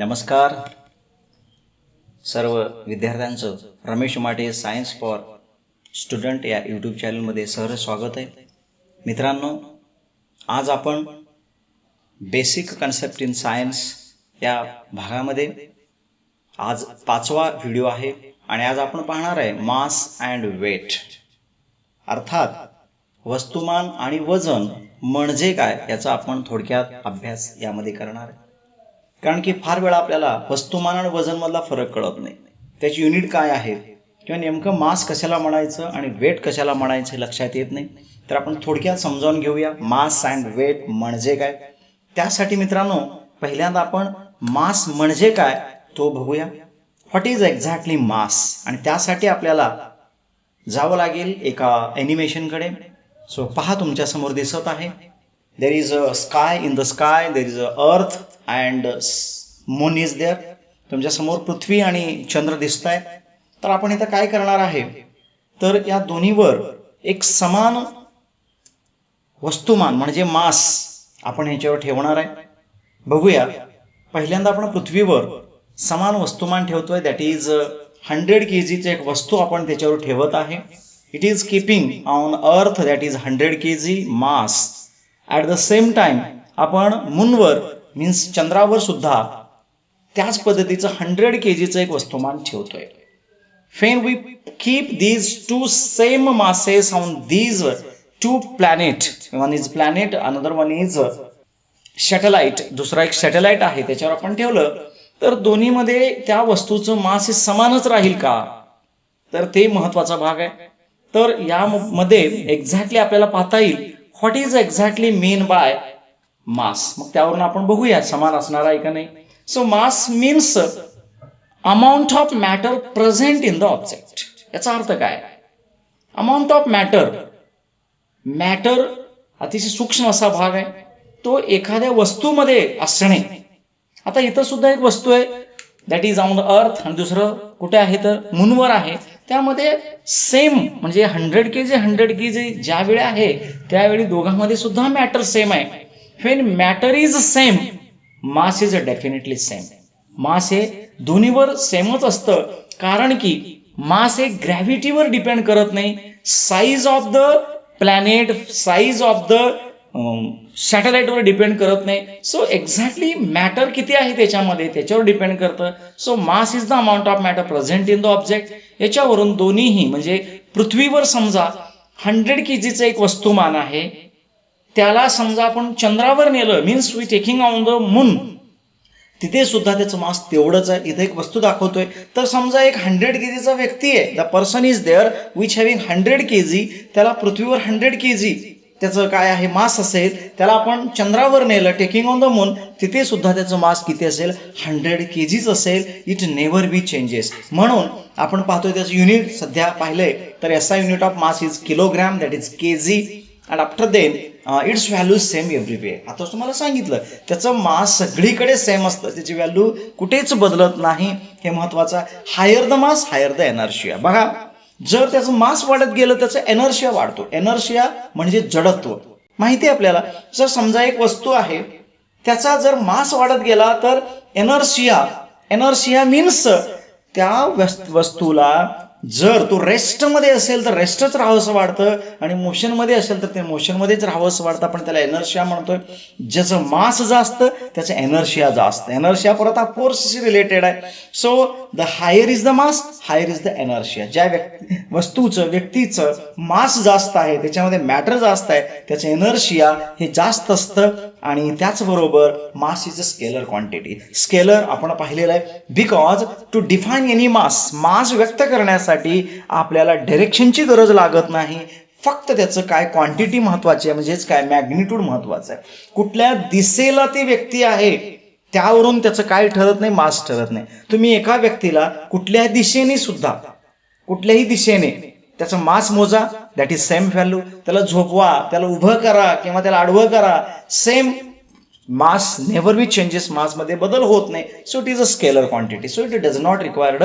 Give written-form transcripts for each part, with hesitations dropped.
नमस्कार सर्व विद्यार्थ्यांचं रमेश माटे सायन्स फॉर स्टुडंट या यूट्यूब चॅनलमध्ये सहर्ष स्वागत आहे. मित्रांनो, आज आपण बेसिक कन्सेप्ट इन सायन्स या भागामध्ये आज 5वा व्हिडिओ आहे आणि आज आपण पाहणार आहे मास अँड वेट, अर्थात वस्तुमान आणि वजन म्हणजे काय याचा आपण थोडक्यात अभ्यास यामध्ये करणार आहे. कारण की फार वेळा आपल्याला वस्तुमान आणि वजन मधला फरक कळत नाही, त्याची युनिट काय आहे किंवा नेमकं मास कशाला म्हणायचं आणि वेट कशाला म्हणायचं लक्षात येत नाही. तर आपण थोडक्यात समजावून घेऊया मास अँड वेट म्हणजे काय. त्यासाठी मित्रांनो, पहिल्यांदा आपण मास म्हणजे काय तो बघूया. व्हॉट इज एक्झॅक्टली मास, आणि त्यासाठी आपल्याला जावं लागेल एका ॲनिमेशनकडे. सो पहा, तुमच्या समोर दिसत आहे, there is a sky in the sky, there is a earth and moon is there. तुमच्या समोर पृथ्वी आणि चंद्र दिसत आहे. तर आपण इथं काय करणार आहे, तर या दोन्हीवर एक समान वस्तुमान म्हणजे मास आपण ह्याच्यावर ठेवणार आहे. बघूया, पहिल्यांदा आपण पृथ्वीवर समान वस्तुमान ठेवतोय, दॅट इज 100 kg एक वस्तू आपण त्याच्यावर ठेवत आहे. It is keeping on earth that is 100 kg mass. At the same time आपण मूनवर मीन्स चंद्रावर सुद्धा त्याच पद्धतीचं 100 kg एक वस्तुमान ठेवतोय. When we keep these two same masses on these two planet, one is planet, another one is satellite, दुसरा एक सॅटेलाइट आहे, त्याच्यावर आपण ठेवलं तर दोन्हीमध्ये त्या वस्तूचं मास हे समानच राहील का, तर ते महत्वाचा भाग आहे. तर यामध्ये एक्झॅक्टली आपल्याला पाहता येईल what is exactly mean by mass. मग त्यावरून आपण बघूया समान असणार आहे का नाही. So mass means amount of matter present in the object. याचा अर्थ काय, अमाऊंट ऑफ मॅटर, मॅटर अतिशय सूक्ष्म असा भाग आहे, तो एखाद्या वस्तूमध्ये असणे. आता इथं सुद्धा एक वस्तू आहे that is on the earth आणि दुसरं कुठे आहे तर मूनवर आहे. त्यामध्ये सेम म्हणजे 100 kg ज्यावेळी आहे त्यावेळी दोघांमध्ये सुद्धा मॅटर सेम आहे. When matter is same, mass is definitely same. Mass हे दोन्हीवर सेमच असतं, कारण की मास हे ग्रॅव्हिटीवर डिपेंड करत नाही, size of the planet, size of the सॅटेलाइटवर डिपेंड करत नाही. सो एक्झॅक्टली मॅटर किती आहे त्याच्यावर डिपेंड करतं. So mass is the amount of matter present in the object. याच्यावरून दोन्हीही म्हणजे पृथ्वीवर समजा 100 kg एक वस्तुमान आहे, त्याला समजा आपण चंद्रावर नेलं means we taking on the moon, तिथे सुद्धा त्याचं मास तेवढंच आहे. इथे एक वस्तू दाखवतोय तर समजा एक 100 kg व्यक्ती आहे, the person is there which having 100 kg, त्याला पृथ्वीवर 100 kg त्याचं काय आहे मास असेल, त्याला आपण चंद्रावर नेलं टेकिंग ऑन द मून, तिथे सुद्धा त्याचं मास किती असेल 100 kg असेल. It never be changes. म्हणून आपण पाहतोय त्याचं युनिट सध्या पाहिलंय तर SI unit of mass is kilogram, that is kg, and after then its value same everywhere. आता तुम्हाला सांगितलं त्याचं मास सगळीकडे सेम असतं, त्याची व्हॅल्यू कुठेच बदलत नाही, हे महत्वाचं आहे. Higher the mass higher the inertia. बघा, जर त्याचं मास वाढत गेलं त्याचं एनर्शिया वाढतो. एनर्शिया म्हणजे जडत्व, माहिती आहे आपल्याला. जर समजा एक वस्तू आहे, त्याचा जर मास वाढत गेला तर एनर्शिया मीन्स त्या वस्तूला जर तो रेस्टमध्ये असेल तर रेस्टच राहावंसं वाटतं, आणि मोशनमध्ये असेल तर ते मोशनमध्येच राहावंसं वाटतं. आपण त्याला एनर्शिया म्हणतोय. ज्याचं मास जास्त त्याचं एनर्शिया जास्त. एनर्शिया परत हा फोर्सशी रिलेटेड आहे. So the higher is the mass higher is the inertia. ज्या व्यक्तीचं मास जास्त आहे, त्याच्यामध्ये मॅटर जास्त आहे, त्याचं एनर्शिया हे जास्त असतं. आणि त्याचबरोबर mass is a scalar quantity. Scalar आपण पाहिलेलं आहे, बिकॉज टू डिफाईन एनी मास व्यक्त करण्यासाठी आपल्याला डायरेक्शनची गरज लागत नाही, फक्त त्याचं काय क्वांटिटी महत्वाची आहे, म्हणजेच काय मॅग्निट्यूड महत्वाचं आहे. कुठल्या दिशेला ती व्यक्ती आहे त्यावरून त्याचं काय ठरत नाही, मास ठरत नाही. तुम्ही एका व्यक्तीला कुठल्याही दिशेने त्याचं मास मोजा, दॅट इज सेम व्हॅल्यू. त्याला झोपवा, त्याला उभं करा किंवा त्याला आडवं करा, same mass never be changes. मासमध्ये बदल होत नाही. So it is a scalar quantity. So it does not required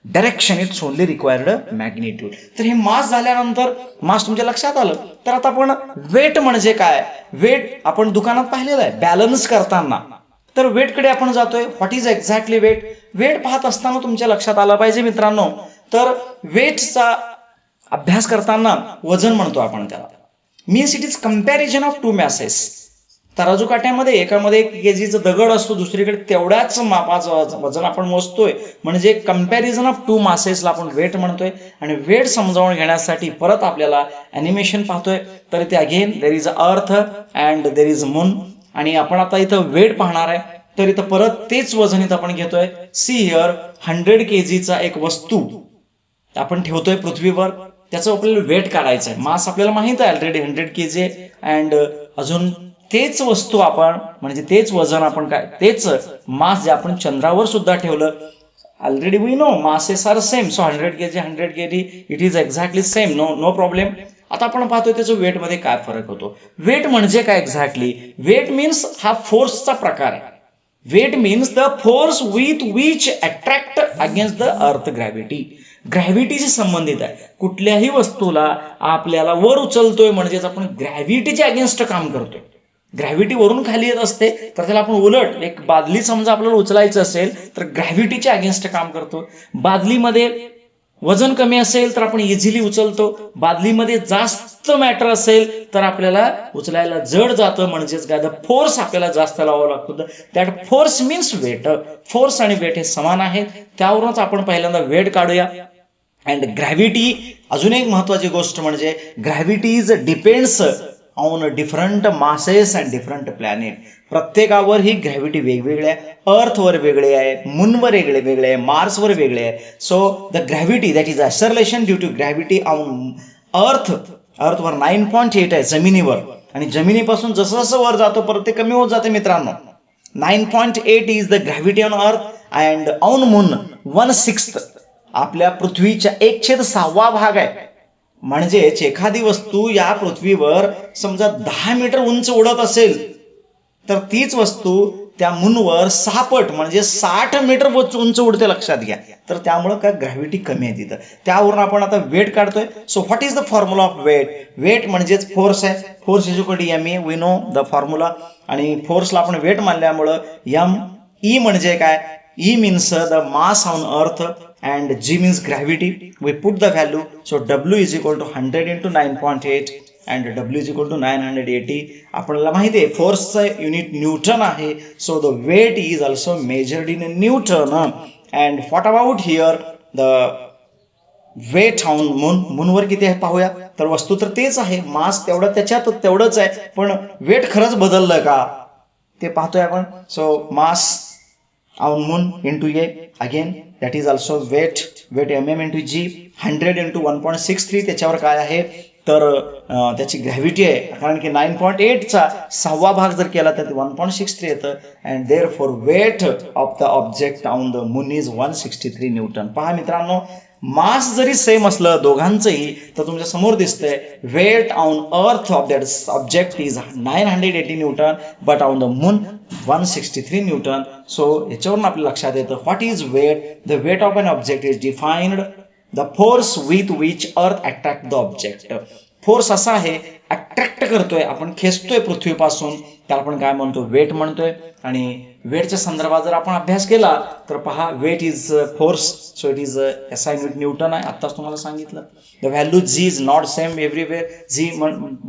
direction, it's only required magnitude. तर हे मास झाल्यानंतर मास तुमच्या लक्षात आलं. तर आता आपण वेट म्हणजे काय, वेट आपण दुकानात पाहिलेलं आहे. बॅलन्स करताना तर वेटकडे आपण जातोय. What is exactly weight? Weight पाहत असताना तुमच्या लक्षात आलं पाहिजे मित्रांनो, तर वेटचा अभ्यास करताना वजन म्हणतो आपण त्याला. Means it is comparison of two masses. तराजू काट्यामध्ये एकामध्ये 1 केजीचा दगड असतो, दुसरीकडे तेवढ्याच मापाचं वजन आपण मोजतोय, म्हणजे कंपॅरिझन ऑफ टू मासेसला आपण वेट म्हणतोय. आणि वेट समजावून घेण्यासाठी परत आपल्याला ॲनिमेशन पाहतोय. तर इथे again there is earth and there is moon. आणि आपण आता इथं वेट पाहणार आहे. तर इथं परत तेच वजन इथं आपण घेतोय. सी हिअर 100 केजीचा एक वस्तू आपण ठेवतोय पृथ्वीवर. त्याचं आपल्याला वेट काढायचं आहे. मास आपल्याला माहित आहे ऑलरेडी 100 केजी आहे. अँड अजून तेच वस्तू आपण म्हणजे तेच वजन आपण काय तेच मास जे आपण चंद्रावर सुद्धा ठेवलं. Already we know masses are same. So 100 kg 100 kg it is exactly same. No problem. आता आपण पाहतोय त्याचं वेटमध्ये काय फरक होतो. वेट म्हणजे काय एक्झॅक्टली? वेट मीन्स हा फोर्सचा प्रकार आहे. Weight means the force with which attract against the earth gravity. ग्रॅव्हिटीशी संबंधित आहे. कुठल्याही वस्तूला आपल्याला वर उचलतोय म्हणजेच आपण ग्रॅव्हिटीच्या अगेन्स्ट काम करतोय. ग्रॅव्हिटी वरून खाली येत असते, तर त्याला आपण उलट एक बादली समजा आपल्याला उचलायचं असेल तर ग्रॅव्हिटीच्या अगेन्स्ट काम करतो. बादलीमध्ये वजन कमी असेल तर आपण इझिली उचलतो. बादलीमध्ये जास्त मॅटर असेल तर आपल्याला उचलायला जड जातं, म्हणजेच काय, द फोर्स आपल्याला जास्त लावावा लागतो. That force means weight. Force आणि वेट हे समान आहेत. त्यावरूनच आपण पहिल्यांदा वेट काढूया. अँड ग्रॅव्हिटी, अजून एक महत्वाची गोष्ट म्हणजे gravity is depends on different masses and different planet. प्रत्येकावर ही ग्रॅव्हिटी वेगवेगळी आहे. अर्थवर वेगळे आहे, मूनवर वेगळे आहे, मार्सवर वेगळे आहे. So the gravity that is acceleration due to gravity on अर्थवर 9.8 आहे जमिनीवर. आणि जमिनीपासून जसं जसं वर जातो परत ते कमी होत जाते मित्रांनो. 9.8 is the gravity on earth and on moon 1/6 आपल्या पृथ्वीच्या 1/6 भाग आहे. म्हणजेच एखादी वस्तू या पृथ्वीवर समजा 10 मीटर उंच उडत असेल तर तीच वस्तू त्या मूनवर 6 पट म्हणजे 60 मीटर उंच उडते, लक्षात घ्या. तर त्यामुळं काय ग्रॅव्हिटी कमी आहे तिथं. त्यावरून आपण आता वेट काढतोय. So what is the formula of weight? Weight म्हणजेच फोर्स आहे. Force is equal to M A. We know the formula. आणि फोर्सला आपण वेट मानल्यामुळं एम ई म्हणजे काय? E means the mass on earth and G means gravity. We put the value. So W is equal to 100 into 9.8 and W is equal to 980. आपल्याला माहिती आहे फोर्सचं unit Newton आहे. So the weight is also measured in Newton. And what about here the weight on moon? मूनवर किती आहे पाहूया. तर वस्तू तर तेच आहे, मास तेवढं त्याच्यात तेवढंच आहे, पण वेट खरंच बदललं का ते पाहतोय आपण. So mass on moon into A, again that is also weight mm into G. 100 into 1.63 त्याच्यावर काय आहे तर त्याची ग्रॅव्हिटी आहे. कारण की 9.8चा 6वा भाग जर केला तर 1.63 येतं. And therefore weight of the object on the moon is 163 newton. पहा मित्रांनो, मास जरी सेम असलं दोघांचंही तर तुमच्या समोर दिसतंय weight on earth of that object is 980 newton but on the moon 163 newton. So याच्यावरून आपल्या लक्षात येतं what is weight? The weight of an object is defined the force with which earth attract the object. Force असा आहे attract करतोय, आपण खेचतोय पृथ्वीपासून, त्याला आपण काय म्हणतो? वेट म्हणतोय. आणि वेटच्या संदर्भात जर आपण अभ्यास केला तर पहा weight is force. So it is SI newton आहे. आत्ताच तुम्हाला सांगितलं. The value G is not same everywhere. G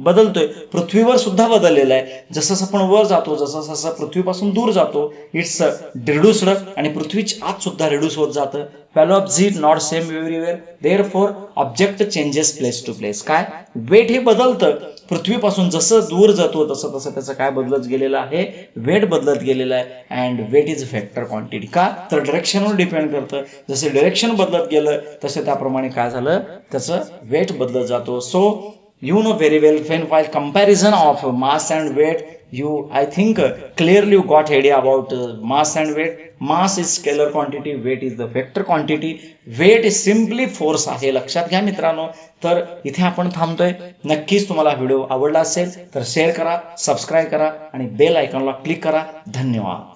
बदलतोय, पृथ्वीवर सुद्धा बदललेलं आहे. जसं आपण वर जातो जसं जसं पृथ्वीपासून दूर जातो इट्स रिड्यूस्ड आणि पृथ्वीच्या आत सुद्धा रिड्यूस होत जातं. Value of G not same everywhere. Therefore object changes place to place. काय वेट हे बदलतं पृथ्वीपासून जसं दूर जातो तसं तसं त्याचं काय बदलत गेलेलं आहे? वेट बदलत गेलेलं आहे. And weight is vector quantity. का तर डायरेक्शनवर डिपेंड करतं. जसे डायरेक्शन बदलत गेलं तसं त्याप्रमाणे काय झालं त्याचं वेट बदलत जातो. So you know very well while comparison of mass and weight I think clearly you got idea about mass and weight. Mass is scalar quantity, weight is the vector quantity. weight is simply force आहे, लक्षात घ्या मित्रांनो. तर इथे आपण थांबतोय. नक्कीच तुम्हाला video आवडला असेल तर शेअर करा, सबस्क्राईब करा आणि बेल आयकॉनला क्लिक करा. धन्यवाद.